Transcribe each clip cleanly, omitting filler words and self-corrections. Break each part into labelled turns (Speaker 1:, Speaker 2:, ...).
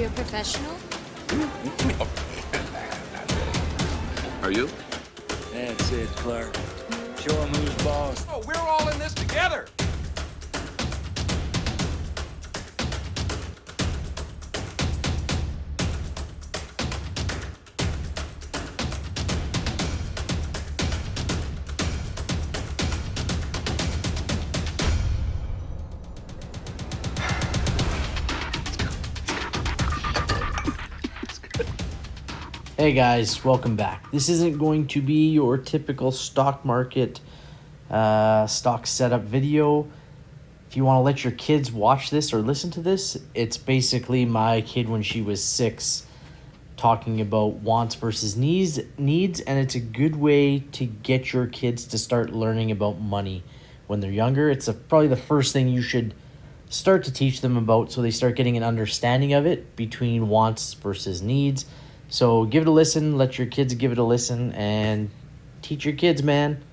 Speaker 1: you a professional?
Speaker 2: Are you?
Speaker 3: That's it, Clark. Show him who's boss.
Speaker 4: Oh, we're all in this together.
Speaker 5: Hey guys, welcome back. This isn't going to be your typical stock market stock setup video. If you want to let your kids watch this or listen to this, it's basically my kid when she was 6 talking about wants versus needs, and it's a good way to get your kids to start learning about money when they're younger. It's probably the first thing you should start to teach them about, so they start getting an understanding of it between wants versus needs. So give it a listen, let your kids give it a listen, and teach your kids, man.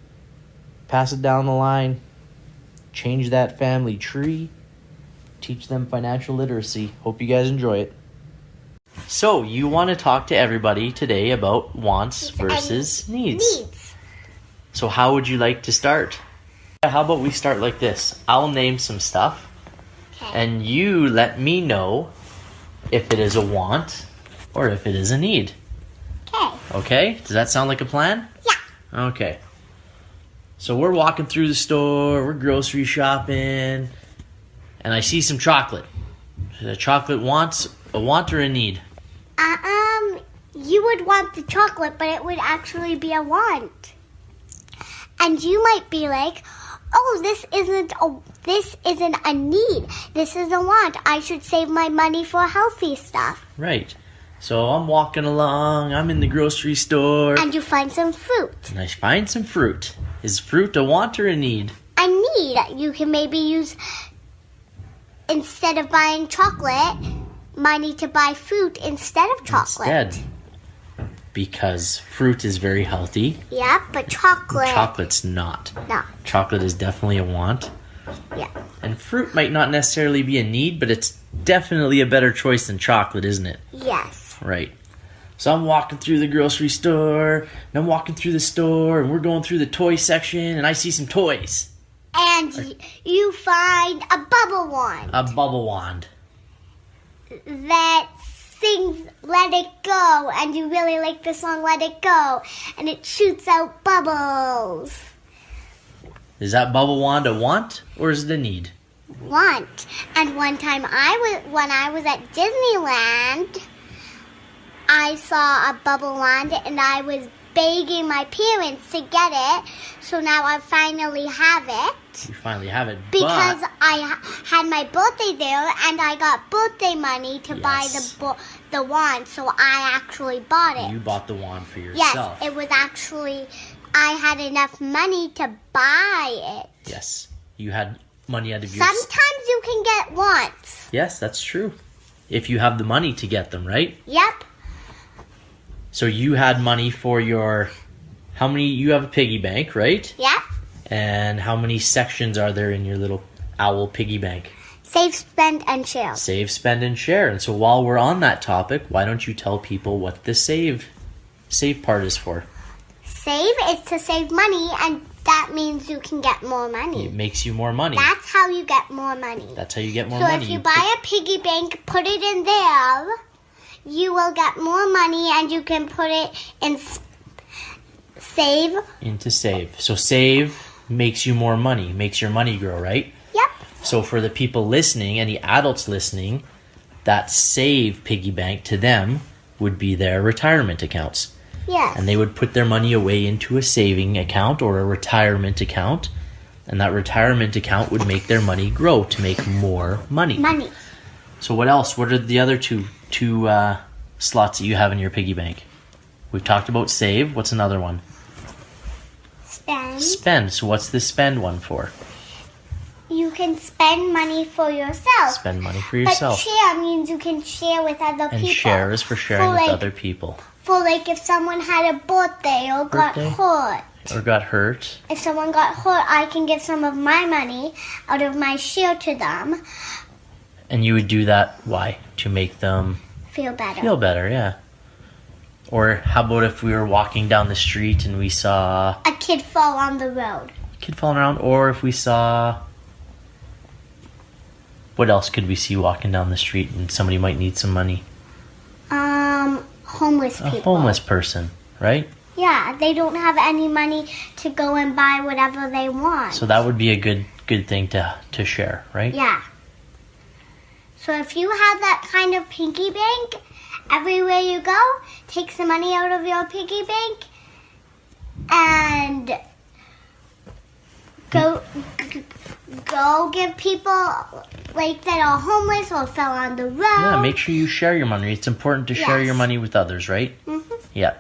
Speaker 5: Pass it down the line. Change that family tree. Teach them financial literacy. Hope you guys enjoy it. So you want to talk to everybody today about wants versus needs. So how would you like to start? How about we start like this? I'll name some stuff, and you let me know if it is a want or if it is a need. Okay? Does that sound like a plan?
Speaker 6: Yeah.
Speaker 5: Okay. So we're walking through the store, we're grocery shopping, and I see some chocolate. Is a chocolate a want or a need?
Speaker 6: You would want the chocolate, but it would actually be a want. And you might be like, oh, this isn't a need. This is a want. I should save my money for healthy stuff.
Speaker 5: Right. So I'm walking along, I'm in the grocery store.
Speaker 6: And you find some fruit.
Speaker 5: And I find some fruit. Is fruit a want or a need?
Speaker 6: A need. You can maybe use, instead of buying chocolate, money to buy fruit instead of chocolate.
Speaker 5: Instead. Because fruit is very healthy.
Speaker 6: Yeah, but
Speaker 5: Chocolate's not.
Speaker 6: No.
Speaker 5: Chocolate is definitely a want.
Speaker 6: Yeah.
Speaker 5: And fruit might not necessarily be a need, but it's definitely a better choice than chocolate, isn't it?
Speaker 6: Yes.
Speaker 5: Right. So I'm walking through the grocery store, and I'm walking through the store, and we're going through the toy section, and I see some toys.
Speaker 6: And you find a bubble wand.
Speaker 5: A bubble wand.
Speaker 6: That sings Let It Go, and you really like the song Let It Go, and it shoots out bubbles.
Speaker 5: Is that bubble wand a want, or is it a need?
Speaker 6: Want. And one time when I was at Disneyland, I saw a bubble wand, and I was begging my parents to get it, so now I finally have it.
Speaker 5: You finally have it,
Speaker 6: because I had my birthday there, and I got birthday money to buy the wand, so I actually bought it.
Speaker 5: You bought the wand for yourself.
Speaker 6: Yes, it was actually, I had enough money to buy it.
Speaker 5: Yes, you had money out of your...
Speaker 6: Sometimes you can get wants.
Speaker 5: Yes, that's true. If you have the money to get them, right?
Speaker 6: Yep.
Speaker 5: So you had money for your... You have a piggy bank, right?
Speaker 6: Yep.
Speaker 5: And how many sections are there in your little owl piggy bank?
Speaker 6: Save, spend, and share.
Speaker 5: Save, spend, and share. And so while we're on that topic, why don't you tell people what the save part is for?
Speaker 6: Save is to save money, and that means you can get more money.
Speaker 5: It makes you more money.
Speaker 6: That's how you get more money.
Speaker 5: That's how you get more money.
Speaker 6: So if you buy a piggy bank, put it in there, you will get more money, and you can put it in save.
Speaker 5: Into save. So save makes you more money, makes your money grow, right?
Speaker 6: Yep.
Speaker 5: So for the people listening, any adults listening, that save piggy bank to them would be their retirement accounts.
Speaker 6: Yes.
Speaker 5: And they would put their money away into a saving account or a retirement account, and that retirement account would make their money grow to make more money.
Speaker 6: Money.
Speaker 5: So what else? What are the other two slots that you have in your piggy bank? We've talked about save. What's another one?
Speaker 6: Spend.
Speaker 5: Spend. So what's the spend one for?
Speaker 6: You can spend money for yourself.
Speaker 5: Spend money for yourself.
Speaker 6: But share means you can share with other people.
Speaker 5: And share is for sharing with other people.
Speaker 6: For like if someone had a birthday or got hurt.
Speaker 5: Or got hurt.
Speaker 6: If someone got hurt, I can give some of my money out of my share to them.
Speaker 5: And you would do that, why? To make them
Speaker 6: feel better.
Speaker 5: Feel better, yeah. Or how about if we were walking down the street and we saw
Speaker 6: A kid fall on the road.
Speaker 5: a kid falling around, or if we saw... What else could we see walking down the street and somebody might need some money?
Speaker 6: Homeless
Speaker 5: A
Speaker 6: people.
Speaker 5: homeless person, right?
Speaker 6: Yeah, they don't have any money to go and buy whatever they want.
Speaker 5: So that would be a good thing to share, right?
Speaker 6: Yeah. So if you have that kind of piggy bank, everywhere you go, take some money out of your piggy bank and go give people like that are homeless or fell on the road.
Speaker 5: Yeah, make sure you share your money. It's important to share
Speaker 6: Yes.
Speaker 5: your money with others, right?
Speaker 6: Mm-hmm.
Speaker 5: Yeah.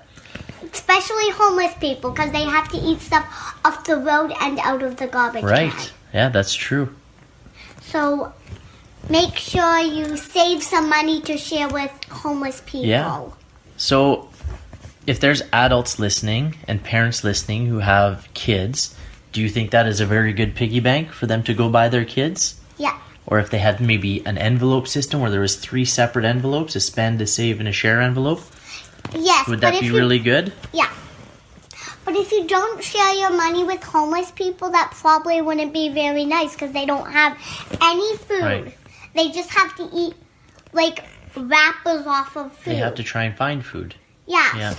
Speaker 6: Especially homeless people, because they have to eat stuff off the road and out of the garbage
Speaker 5: Right.
Speaker 6: can.
Speaker 5: Yeah, that's true.
Speaker 6: So make sure you save some money to share with homeless people.
Speaker 5: Yeah. So if there's adults listening and parents listening who have kids, do you think that is a very good piggy bank for them to go buy their kids?
Speaker 6: Yeah.
Speaker 5: Or if they had maybe an envelope system where there was 3 separate envelopes, a spend, a save, and a share envelope,
Speaker 6: Yes.
Speaker 5: would that be really good?
Speaker 6: Yeah. But if you don't share your money with homeless people, that probably wouldn't be very nice because they don't have any food.
Speaker 5: Right.
Speaker 6: They just have to eat like wrappers off of food.
Speaker 5: They have to try and find food.
Speaker 6: Yeah.
Speaker 5: Yeah.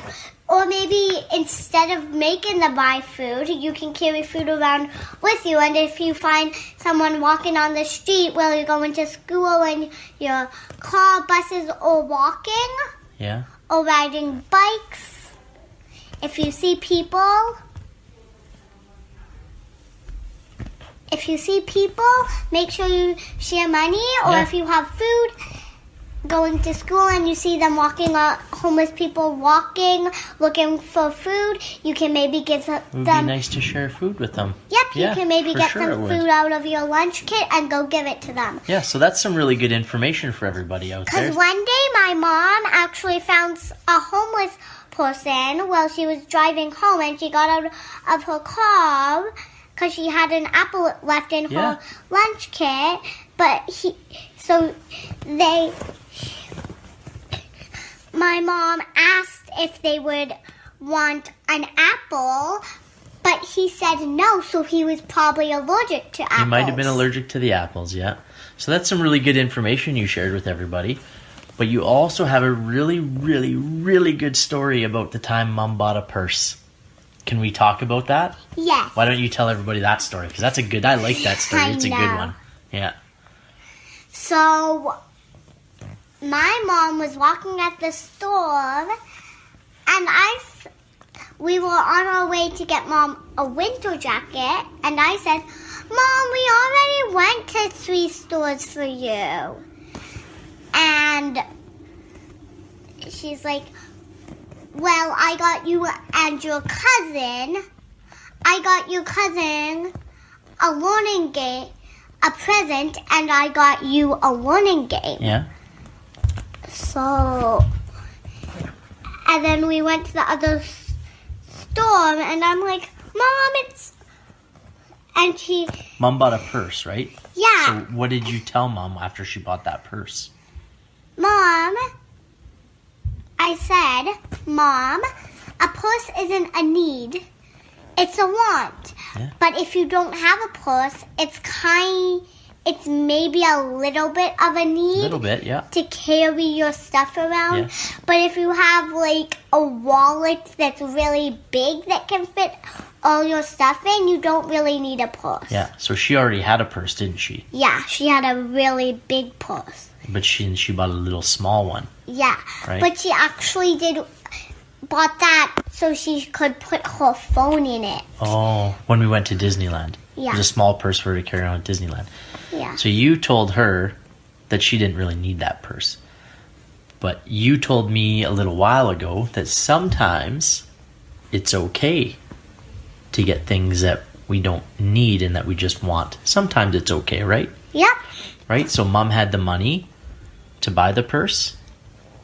Speaker 6: Or maybe instead of making them buy food, you can carry food around with you. And if you find someone walking on the street while you're going to school and your car, buses, or walking,
Speaker 5: Yeah.
Speaker 6: or riding bikes, if you see people, make sure you share money. Or
Speaker 5: Yeah.
Speaker 6: if you have food, going to school and you see them walking, homeless people walking, looking for food, you can maybe give them.
Speaker 5: It would be nice to share food with them.
Speaker 6: Yep,
Speaker 5: Yeah,
Speaker 6: you can maybe
Speaker 5: for
Speaker 6: get
Speaker 5: sure it
Speaker 6: some
Speaker 5: would.
Speaker 6: food out of your lunch kit and go give it to them.
Speaker 5: Yeah, so that's some really good information for everybody out there.
Speaker 6: Because one day my mom actually found a homeless person while she was driving home, and she got out of her car because she had an apple left in
Speaker 5: Yeah.
Speaker 6: her lunch kit. My mom asked if they would want an apple, but he said no, so he was probably allergic to apples.
Speaker 5: He might have been allergic to the apples, yeah. So that's some really good information you shared with everybody. But you also have a really, really, really good story about the time Mom bought a purse. Can we talk about that?
Speaker 6: Yes.
Speaker 5: Why don't you tell everybody that story? Because I like that story. It's a good
Speaker 6: know.
Speaker 5: one. Yeah.
Speaker 6: So, my mom was walking at the store, and we were on our way to get Mom a winter jacket, and I said, Mom, we already went to 3 stores for you. And she's like, well, I got you and your cousin. I got your cousin a learning game, a present, and I got you a learning game.
Speaker 5: Yeah.
Speaker 6: So, and then we went to the other store, and I'm like, Mom,
Speaker 5: Mom bought a purse, right?
Speaker 6: yeah,
Speaker 5: So what did you tell Mom after she bought that purse?
Speaker 6: Mom, I said, Mom, a purse isn't a need, it's a want.
Speaker 5: Yeah.
Speaker 6: But if you don't have a purse, it's maybe a little bit of a
Speaker 5: A
Speaker 6: need.
Speaker 5: little bit, yeah.
Speaker 6: To carry your stuff around.
Speaker 5: Yeah.
Speaker 6: But if you have like a wallet that's really big that can fit all your stuff in, you don't really need a purse.
Speaker 5: Yeah, so she already had a purse, didn't she?
Speaker 6: Yeah, she had a really big purse.
Speaker 5: But she bought a little small one.
Speaker 6: Yeah.
Speaker 5: Right.
Speaker 6: But she actually bought that so she could put her phone in it.
Speaker 5: Oh, when we went to Disneyland.
Speaker 6: Yeah.
Speaker 5: It was a small purse for her to carry around at Disneyland.
Speaker 6: Yeah.
Speaker 5: So you told her that she didn't really need that purse. But you told me a little while ago that sometimes it's okay to get things that we don't need and that we just want. Sometimes it's okay, right?
Speaker 6: Yep.
Speaker 5: Right? So Mom had the money to buy the purse,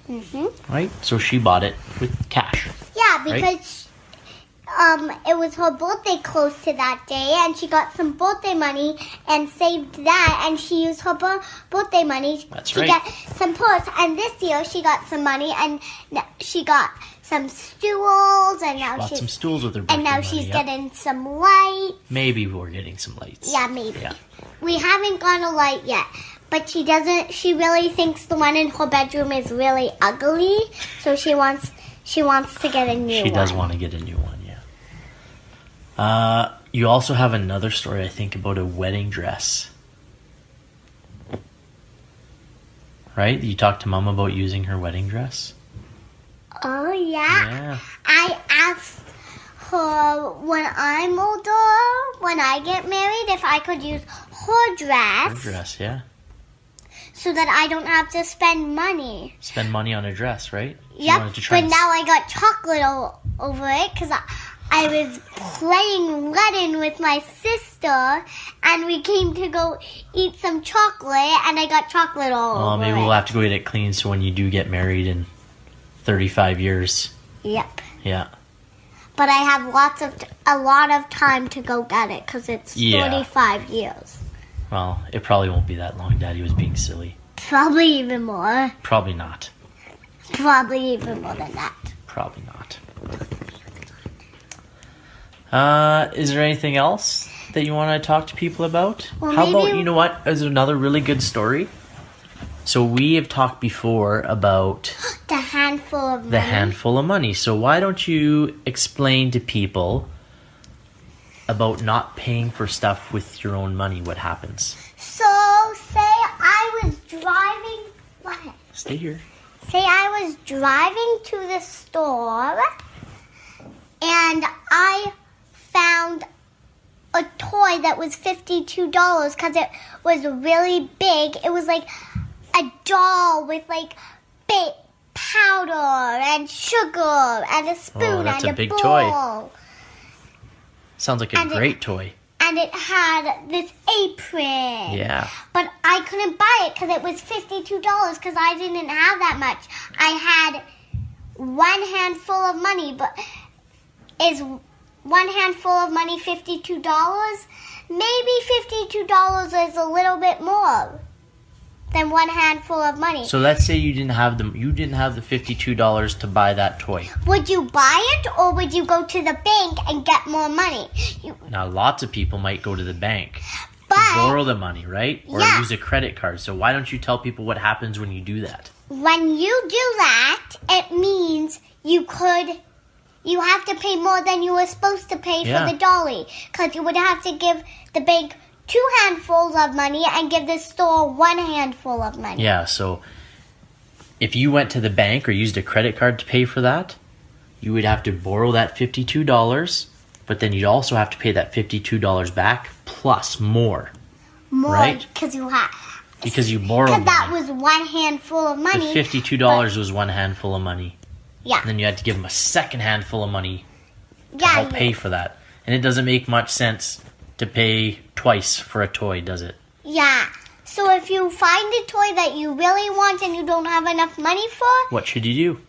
Speaker 6: Mm-hmm.
Speaker 5: right? So she bought it with cash.
Speaker 6: Yeah, because it was her birthday close to that day, and she got some birthday money and saved that, and she used her birthday money to get some purse. And this year she got some money, and she got some stools, and now
Speaker 5: Bought some stools with her birthday
Speaker 6: and now
Speaker 5: money,
Speaker 6: she's
Speaker 5: yep.
Speaker 6: getting some lights.
Speaker 5: Maybe we're getting some lights.
Speaker 6: Yeah, maybe.
Speaker 5: Yeah.
Speaker 6: We haven't got a light yet, but she doesn't. She really thinks the one in her bedroom is really ugly, so she wants to get a new one.
Speaker 5: She does want to get a new one, yeah. You also have another story, I think, about a wedding dress. Right? You talked to Mom about using her wedding dress?
Speaker 6: Oh, yeah.
Speaker 5: Yeah.
Speaker 6: I asked her when I'm older, when I get married, if I could use her dress.
Speaker 5: Her dress, yeah.
Speaker 6: So that I don't have to spend money.
Speaker 5: Spend money on a dress, right?
Speaker 6: Yep, but now I got chocolate all over it because I was playing Latin with my sister, and we came to go eat some chocolate, and I got chocolate all over
Speaker 5: maybe
Speaker 6: it.
Speaker 5: we'll have to go get it clean so when you do get married in 35 years.
Speaker 6: Yep.
Speaker 5: Yeah.
Speaker 6: But I have a lot of time to go get it because it's 35 years.
Speaker 5: Well, it probably won't be that long. Daddy was being silly.
Speaker 6: Probably even more.
Speaker 5: Probably not.
Speaker 6: Probably even more than that.
Speaker 5: Probably not. Is there anything else that you want to talk to people about?
Speaker 6: Well,
Speaker 5: How about,
Speaker 6: maybe-
Speaker 5: you know what? Is another really good story? So we have talked before about
Speaker 6: The handful of money.
Speaker 5: the handful of money. So why don't you explain to people about not paying for stuff with your own money? What happens?
Speaker 6: So, say I was driving... What?
Speaker 5: Stay here.
Speaker 6: Say I was driving to the store, and I found a toy that was $52 because it was really big. It was like a doll with like powder and sugar and a spoon
Speaker 5: that's
Speaker 6: and
Speaker 5: a big
Speaker 6: bowl.
Speaker 5: toy. Sounds like a
Speaker 6: And
Speaker 5: great toy.
Speaker 6: And it had this apron.
Speaker 5: Yeah.
Speaker 6: But I couldn't buy it because it was $52 because I didn't have that much. I had one handful of money, but is one handful of money $52? Maybe $52 is a little bit more than one handful of money.
Speaker 5: So let's say you didn't have the $52 to buy that toy.
Speaker 6: Would you buy it or would you go to the bank and get more money?
Speaker 5: Now lots of people might go to the bank
Speaker 6: But
Speaker 5: to borrow the money, right? Or
Speaker 6: Yeah.
Speaker 5: use a credit card. So why don't you tell people what happens when you do that?
Speaker 6: when you do that, it means you have to pay more than you were supposed to pay
Speaker 5: Yeah.
Speaker 6: for the dolly. Because you would have to give the bank 2 handfuls of money and give the store 1 handful of money.
Speaker 5: Yeah, so if you went to the bank or used a credit card to pay for that, you would have to borrow that $52, but then you'd also have to pay that $52 back plus more.
Speaker 6: More
Speaker 5: Right.
Speaker 6: because
Speaker 5: Because you borrowed
Speaker 6: that
Speaker 5: money.
Speaker 6: was 1 handful of
Speaker 5: The
Speaker 6: money.
Speaker 5: $52 was one handful of money.
Speaker 6: Yeah.
Speaker 5: And then you had to give them a second handful of money to
Speaker 6: Yeah.
Speaker 5: help pay for that. And it doesn't make much sense to pay twice for a toy, does it?
Speaker 6: Yeah. So if you find a toy that you really want and you don't have enough money for,
Speaker 5: What should you do?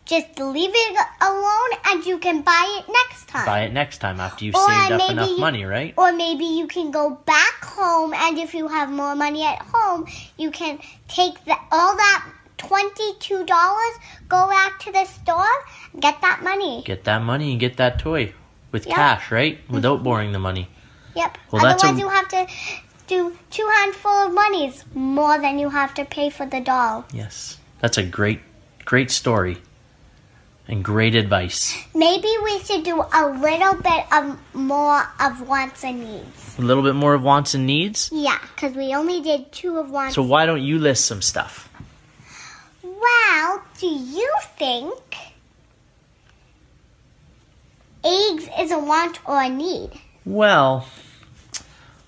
Speaker 6: just leave it alone and you can buy it next time.
Speaker 5: Buy it next time after you've
Speaker 6: Or
Speaker 5: saved up
Speaker 6: maybe
Speaker 5: enough
Speaker 6: you-
Speaker 5: money, right?
Speaker 6: Or maybe you can go back home, and if you have more money at home, you can take all that $22, go back to the store, get that money.
Speaker 5: Get that money and get that toy with
Speaker 6: Yep.
Speaker 5: cash, right? Without borrowing the money.
Speaker 6: Yep.
Speaker 5: Well, that's
Speaker 6: Otherwise,
Speaker 5: a-
Speaker 6: you have to do 2 handful of monies more than you have to pay for the doll.
Speaker 5: Yes. That's a great story. And great advice.
Speaker 6: Maybe we should do a little bit of more of wants and needs.
Speaker 5: A little bit more of wants and needs.
Speaker 6: Yeah, because we only did 2 of wants.
Speaker 5: So why don't you list some stuff?
Speaker 6: Well, do you think eggs is a want or a need?
Speaker 5: Well,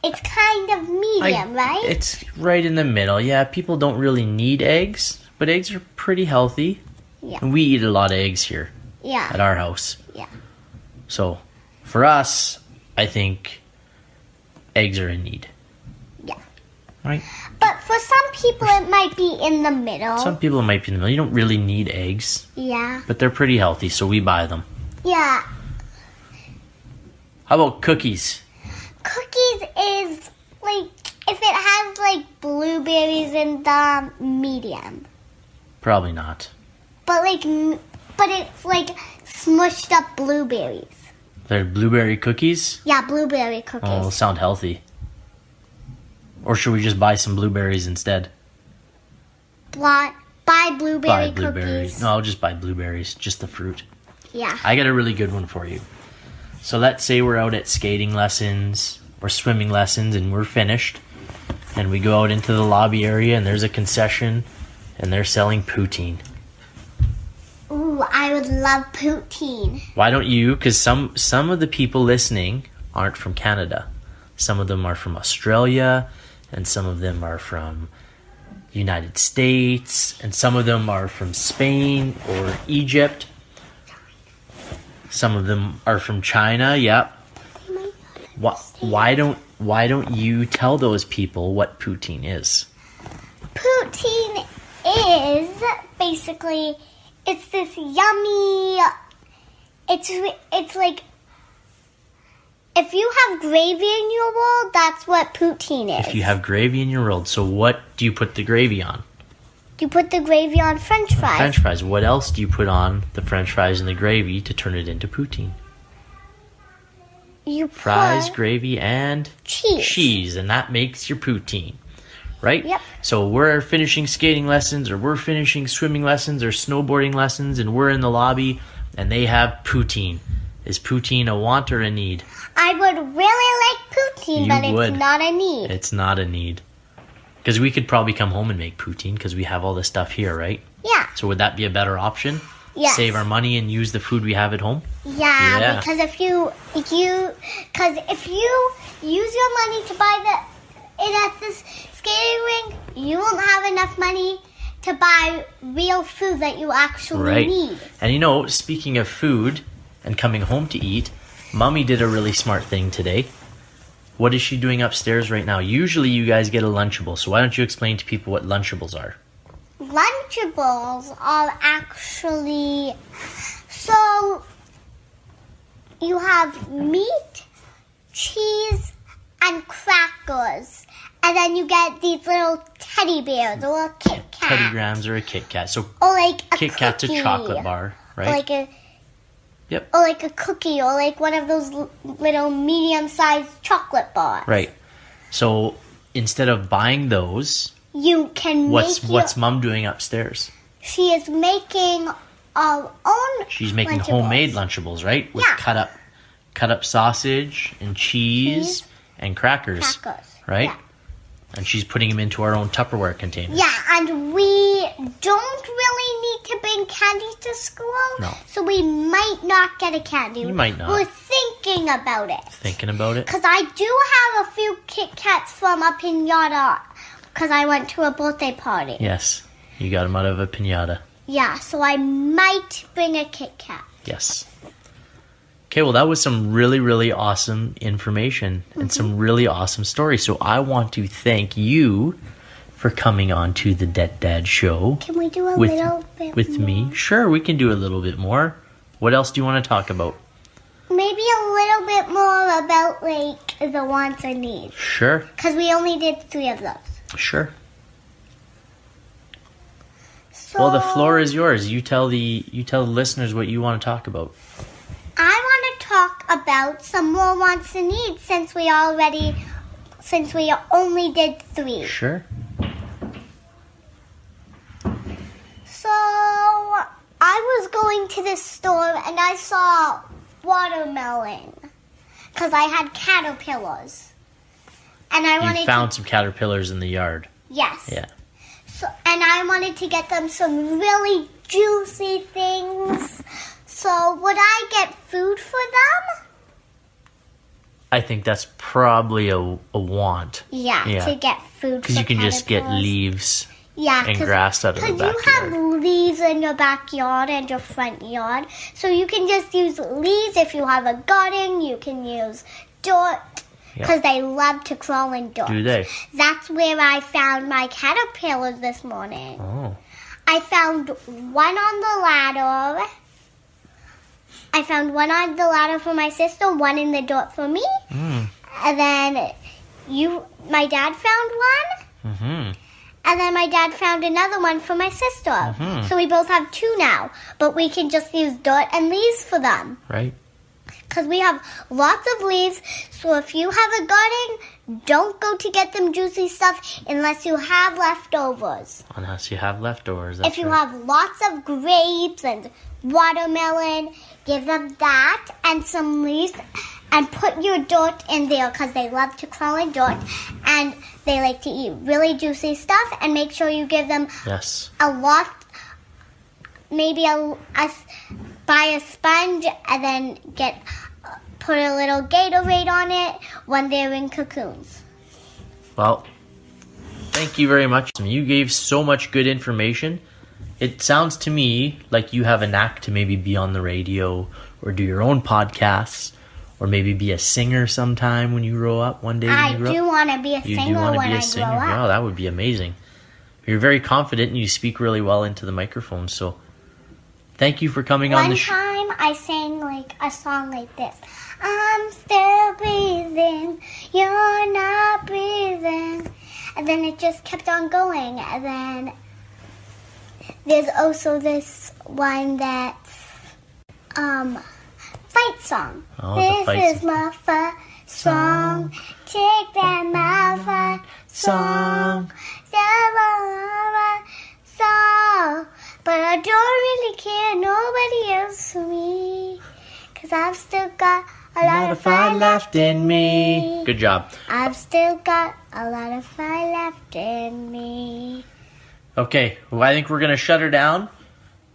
Speaker 6: It's kind of medium, right?
Speaker 5: It's right in the middle. Yeah, people don't really need eggs, but eggs are pretty healthy.
Speaker 6: Yeah.
Speaker 5: And we eat a lot of eggs here
Speaker 6: Yeah.
Speaker 5: at our house.
Speaker 6: Yeah.
Speaker 5: So, for us, I think eggs are a need.
Speaker 6: Yeah.
Speaker 5: Right?
Speaker 6: But for some people, it might be in the middle.
Speaker 5: Some people might be in the middle. You don't really need eggs,
Speaker 6: Yeah.
Speaker 5: but they're pretty healthy, so we buy them.
Speaker 6: Yeah.
Speaker 5: How about cookies?
Speaker 6: Cookies is like if it has like blueberries in the medium.
Speaker 5: Probably not.
Speaker 6: But it's like smushed up blueberries.
Speaker 5: They're blueberry cookies?
Speaker 6: Yeah, blueberry cookies.
Speaker 5: Oh, they'll sound healthy. Or should we just buy some blueberries instead?
Speaker 6: Buy blueberry
Speaker 5: Buy blueberries.
Speaker 6: cookies.
Speaker 5: No, I'll just buy blueberries. Just the fruit.
Speaker 6: Yeah.
Speaker 5: I got a really good one for you. So let's say we're out at skating lessons or swimming lessons and we're finished. And we go out into the lobby area and there's a concession and they're selling poutine.
Speaker 6: Ooh, I would love poutine.
Speaker 5: Why don't you? Because some of the people listening aren't from Canada. Some of them are from Australia, and some of them are from United States, and some of them are from Spain or Egypt. Some of them are from China. Yep. Why don't you tell those people what poutine is?
Speaker 6: Poutine is basically it's this yummy. It's like if you have gravy in your roll, that's what poutine is.
Speaker 5: If you have gravy in your roll, so what do you put the gravy on?
Speaker 6: You put the gravy on French fries.
Speaker 5: French fries. What else do you put on the French fries and the gravy to turn it into poutine?
Speaker 6: You put
Speaker 5: Fries, gravy, and
Speaker 6: cheese.
Speaker 5: And that makes your poutine, right?
Speaker 6: Yep.
Speaker 5: So we're finishing skating lessons, or we're finishing swimming lessons, or snowboarding lessons, and we're in the lobby, and they have poutine. Is poutine a want or a need?
Speaker 6: I would really like poutine, but it's not a need.
Speaker 5: It's not a need. Because we could probably come home and make poutine because we have all this stuff here, right?
Speaker 6: Yeah.
Speaker 5: So would that be a better option?
Speaker 6: Yes.
Speaker 5: Save our money and use the food we have at home?
Speaker 6: Yeah, because if you use your money to buy it at this skating rink, you won't have enough money to buy real food that you actually need.
Speaker 5: And speaking of food and coming home to eat, Mommy did a really smart thing today. What is she doing upstairs right now? Usually you guys get a Lunchable, so why don't you explain to people what Lunchables are?
Speaker 6: Lunchables are actually, so you have meat, cheese, and crackers. And then you get these little teddy bears or a Kit Kat.
Speaker 5: Teddy Grahams or a Kit Kat. So
Speaker 6: or like a
Speaker 5: Kit Kat's
Speaker 6: cookie.
Speaker 5: a chocolate bar, right?
Speaker 6: Or like a
Speaker 5: Yep.
Speaker 6: Or like a cookie or like one of those little medium-sized chocolate bars.
Speaker 5: Right. So instead of buying those,
Speaker 6: you can
Speaker 5: what's Mom doing upstairs?
Speaker 6: She is making our own.
Speaker 5: She's making
Speaker 6: Lunchables.
Speaker 5: homemade Lunchables, right? With cut up sausage and cheese and crackers. Right?
Speaker 6: Yeah.
Speaker 5: And she's putting them into our own Tupperware containers.
Speaker 6: Yeah, and we don't really need to bring candy to school.
Speaker 5: No.
Speaker 6: So we might not get a candy.
Speaker 5: You might not.
Speaker 6: We're thinking about it.
Speaker 5: Thinking about it?
Speaker 6: Because I do have a few Kit Kats from a pinata. Because I went to a birthday party.
Speaker 5: Yes. You got them out of a piñata.
Speaker 6: Yeah, so I might bring a Kit Kat.
Speaker 5: Yes. Okay, well, that was some really, really awesome information and some really awesome stories. So I want to thank you for coming on to the Det Dad Show.
Speaker 6: Can we do a little bit
Speaker 5: with
Speaker 6: more?
Speaker 5: me? Sure, we can do a little bit more. What else do you want to talk about?
Speaker 6: Maybe a little bit more about, like, the wants and needs.
Speaker 5: Sure.
Speaker 6: Because we only did 3 of those.
Speaker 5: Sure.
Speaker 6: So,
Speaker 5: Well, the floor is yours. You tell the listeners what you want to talk about.
Speaker 6: I want to talk about some more wants and needs since we only did 3.
Speaker 5: Sure.
Speaker 6: So I was going to this store and I saw watermelon because I had caterpillars, and I wanted
Speaker 5: You found some caterpillars in the yard.
Speaker 6: Yes.
Speaker 5: Yeah.
Speaker 6: So, and I wanted to get them some really juicy things. So would I get food for them?
Speaker 5: I think that's probably a want.
Speaker 6: Yeah, to get food for
Speaker 5: because you can just get
Speaker 6: caterpillars.
Speaker 5: leaves
Speaker 6: Yeah,
Speaker 5: and grass out of the backyard.
Speaker 6: Because you have leaves in your backyard and your front yard. So you can just use leaves. If you have a garden, you can use dirt. Because they love to crawl in dirt.
Speaker 5: Do they?
Speaker 6: That's where I found my caterpillars this morning.
Speaker 5: Oh.
Speaker 6: I found one on the ladder. I found one on the ladder for my sister, one in the dirt for me. And then my dad found one. And then my dad found another one for my sister. So we both have 2 now. But we can just use dirt and leaves for them.
Speaker 5: Right.
Speaker 6: Because we have lots of leaves. So if you have a garden, don't go to get them juicy stuff unless you have leftovers.
Speaker 5: Unless you have leftovers. That's
Speaker 6: If you
Speaker 5: right.
Speaker 6: have lots of grapes and watermelon, give them that and some leaves. And put your dirt in there because they love to crawl in dirt. And they like to eat really juicy stuff. And make sure you give them
Speaker 5: Yes.
Speaker 6: a lot, maybe buy a sponge and then put a little Gatorade on it when they're in cocoons.
Speaker 5: Well, thank you very much. You gave so much good information. It sounds to me like you have a knack to maybe be on the radio or do your own podcasts or maybe be a singer sometime when you grow up. One day when
Speaker 6: I
Speaker 5: you grow up.
Speaker 6: do want to be a
Speaker 5: You do
Speaker 6: singer
Speaker 5: want to
Speaker 6: when
Speaker 5: be a
Speaker 6: I
Speaker 5: singer?
Speaker 6: grow up.
Speaker 5: Wow, that would be amazing. You're very confident and you speak really well into the microphone. So thank you for coming on the show.
Speaker 6: One time I sang like a song like this. I'm still breathing, you're not breathing. And then it just kept on going. And then there's also this one that's fight song.
Speaker 5: Oh, the fight
Speaker 6: This is
Speaker 5: song.
Speaker 6: my fight song. Take that my fight song. Song. But I don't really care, nobody else for me. Cause I've still got a lot of fire left in me.
Speaker 5: Good job.
Speaker 6: I've still got a lot of fire left in me.
Speaker 5: Okay, well, I think we're going to shut her down.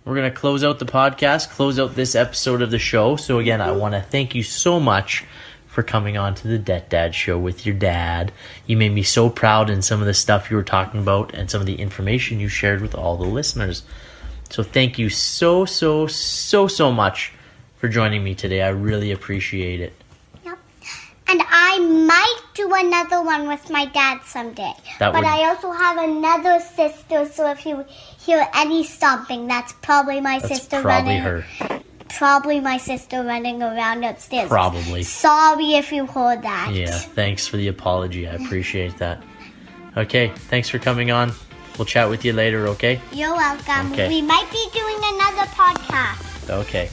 Speaker 5: We're going to close out the podcast, close out this episode of the show. So again, I want to thank you so much for coming on to the Det Dad Show with your dad. You made me so proud in some of the stuff you were talking about and some of the information you shared with all the listeners. So thank you so much for joining me today. I really appreciate it.
Speaker 6: Yep. And I might do another one with my dad someday.
Speaker 5: That
Speaker 6: But
Speaker 5: would-
Speaker 6: I also have another sister, so if you hear any stomping, that's probably my
Speaker 5: That's
Speaker 6: sister
Speaker 5: probably
Speaker 6: running.
Speaker 5: her.
Speaker 6: Probably my sister running around upstairs.
Speaker 5: Probably.
Speaker 6: Sorry if you heard that.
Speaker 5: Yeah, thanks for the apology. I appreciate that. Okay, thanks for coming on. We'll chat with you later, okay?
Speaker 6: You're welcome.
Speaker 5: Okay.
Speaker 6: We might be doing another podcast.
Speaker 5: Okay.